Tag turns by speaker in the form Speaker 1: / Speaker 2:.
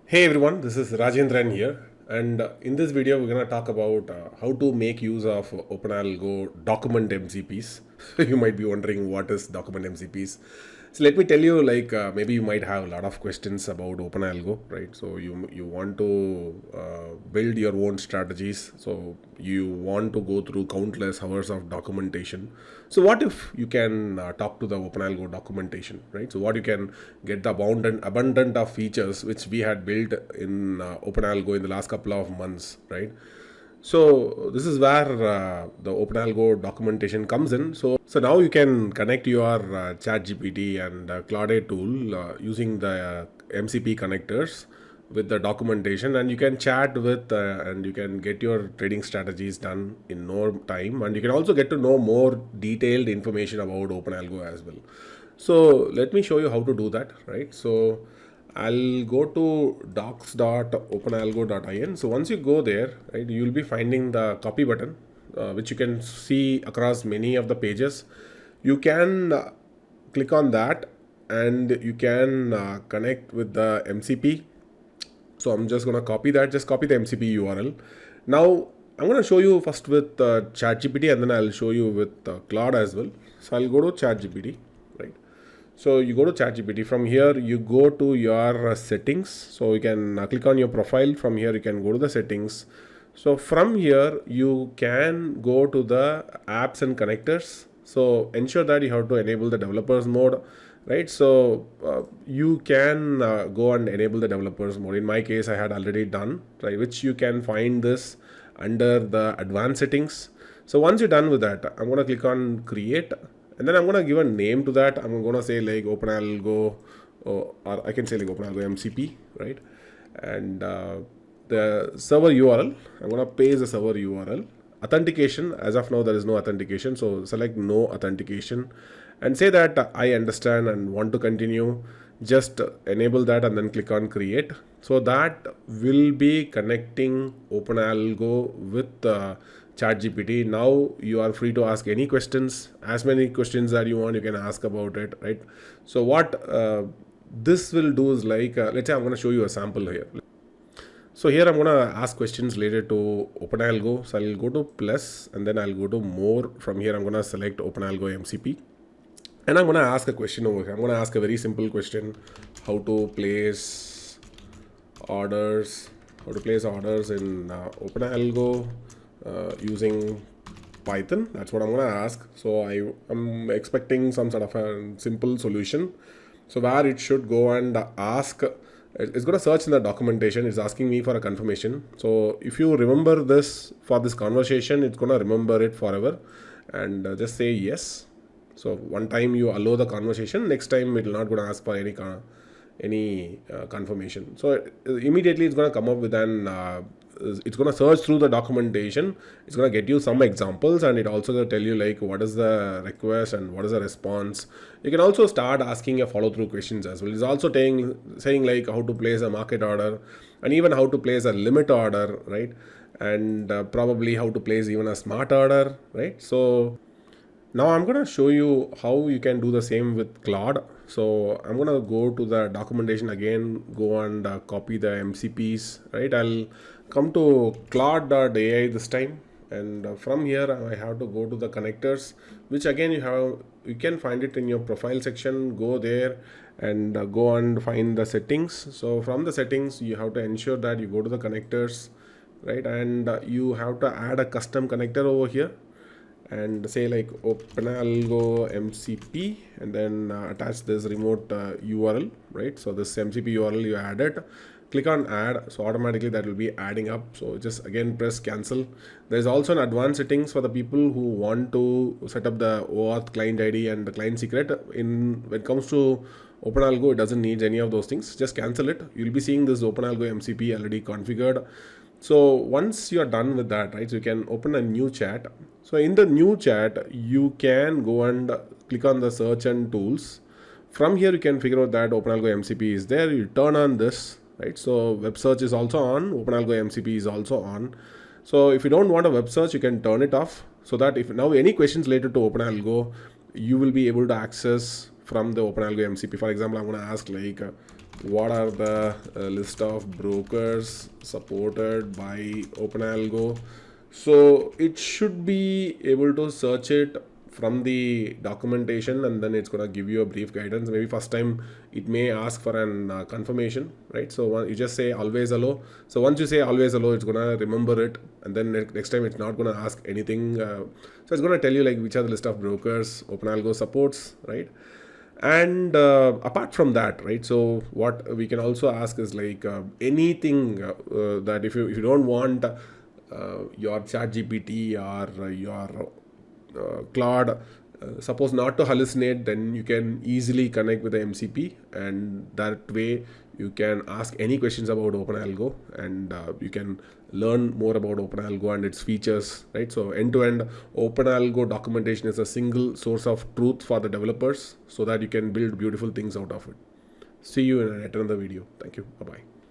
Speaker 1: Hey everyone, this is Rajendran here, and in this video we're gonna talk about how to make use of OpenAlgo document MCPs. You might be wondering what is document MCPs. So let me tell you, maybe you might have a lot of questions about OpenAlgo, right? So you want to build your own strategies. So you want to go through countless hours of documentation. So what if you can talk to the OpenAlgo documentation, right? So what you can get the abundant of features which we had built in OpenAlgo in the last couple of months, right? So this is where the OpenAlgo documentation comes in. So now you can connect your ChatGPT and Claude tool using the MCP connectors with the documentation, and you can chat with and you can get your trading strategies done in no time, and you can also get to know more detailed information about OpenAlgo as well. So let me show you how to do that, right? So I'll go to docs.openalgo.in. So once you go there, right, you'll be finding the copy button, which you can see across many of the pages. You can click on that, and you can connect with the MCP. So I'm just going to copy that. Just copy the MCP URL. Now I'm going to show you first with ChatGPT, and then I'll show you with Claude as well. So I'll go to ChatGPT, right? So you go to ChatGPT. From here, you go to your settings. So you can click on your profile. From here, you can go to the settings. So from here, you can go to the apps and connectors. So ensure that you have to enable the developers mode, right? So you can go and enable the developers mode. In my case, I had already done, right? Which you can find this under the advanced settings. So once you're done with that, I'm going to click on create, and then I'm going to give a name to that. I'm going to say like OpenAlgo, or I can say like OpenAlgo MCP, right? And the server URL, I'm going to paste the server URL. Authentication, as of now there is no authentication, so select no authentication and say that I understand and want to continue. Just enable that and then click on create. So that will be connecting OpenAlgo with ChatGPT. Now you are free to ask any questions, as many questions that you want, you can ask about it, right? So what this will do is like, let's say I'm going to show you a sample here. So here I'm going to ask questions related to OpenAlgo. So I'll go to plus, and then I'll go to more. From here I'm going to select OpenAlgo MCP, and I'm going to ask a question over here. I'm going to ask a very simple question: how to place orders, in OpenAlgo using Python. That's what I'm going to ask. So I'm expecting some sort of a simple solution. So where it should go and ask, it's going to search in the documentation. It's asking me for a confirmation. So if you remember this for this conversation, it's going to remember it forever, and just say yes. So one time you allow the conversation, next time it will not going to ask for any confirmation. So immediately it's going to come up with an it's going to search through the documentation. It's going to get you some examples, and it also going to tell you like what is the request and what is the response. You can also start asking a follow through questions as well. It's also saying like how to place a market order, and even how to place a limit order, right? And probably how to place even a smart order, right? So now I'm going to show you how you can do the same with Claude. So I'm going to go to the documentation again, go and copy the MCPs, right? I'll come to Claude.ai this time, and from here I have to go to the connectors, which again you can find it in your profile section. Go there and go and find the settings. So from the settings you have to ensure that you go to the connectors, right? And you have to add a custom connector over here, and say like OpenAlgo MCP, and then attach this remote URL, right? So this MCP URL you added, click on add. So automatically that will be adding up. So just again press cancel. There's also an advanced settings for the people who want to set up the OAuth client ID and the client secret. When it comes to OpenAlgo, it doesn't need any of those things. Just cancel it. You'll be seeing this OpenAlgo MCP already configured. So once you're done with that, right, so you can open a new chat. So in the new chat, you can go and click on the search and tools. From here, you can figure out that OpenAlgo MCP is there. You turn on this, right? So web search is also on. OpenAlgo MCP is also on. So if you don't want a web search, you can turn it off, so that if now any questions related to OpenAlgo, you will be able to access from the OpenAlgo MCP. For example, I'm going to ask like what are the list of brokers supported by OpenAlgo. So it should be able to search it from the documentation, and then it's gonna give you a brief guidance. Maybe first time it may ask for an confirmation, right? So you just say always allow. So once you say always allow, it's gonna remember it, and then next time it's not gonna ask anything. So it's gonna tell you like which are the list of brokers OpenAlgo supports, right? And apart from that, right, so what we can also ask is like anything that if you don't want your chat gpt or your Claude suppose not to hallucinate, then you can easily connect with the MCP, and that way you can ask any questions about OpenAlgo, and you can learn more about OpenAlgo and its features, right? So end-to-end OpenAlgo documentation is a single source of truth for the developers, so that you can build beautiful things out of it. See you in another video. Thank you. Bye bye.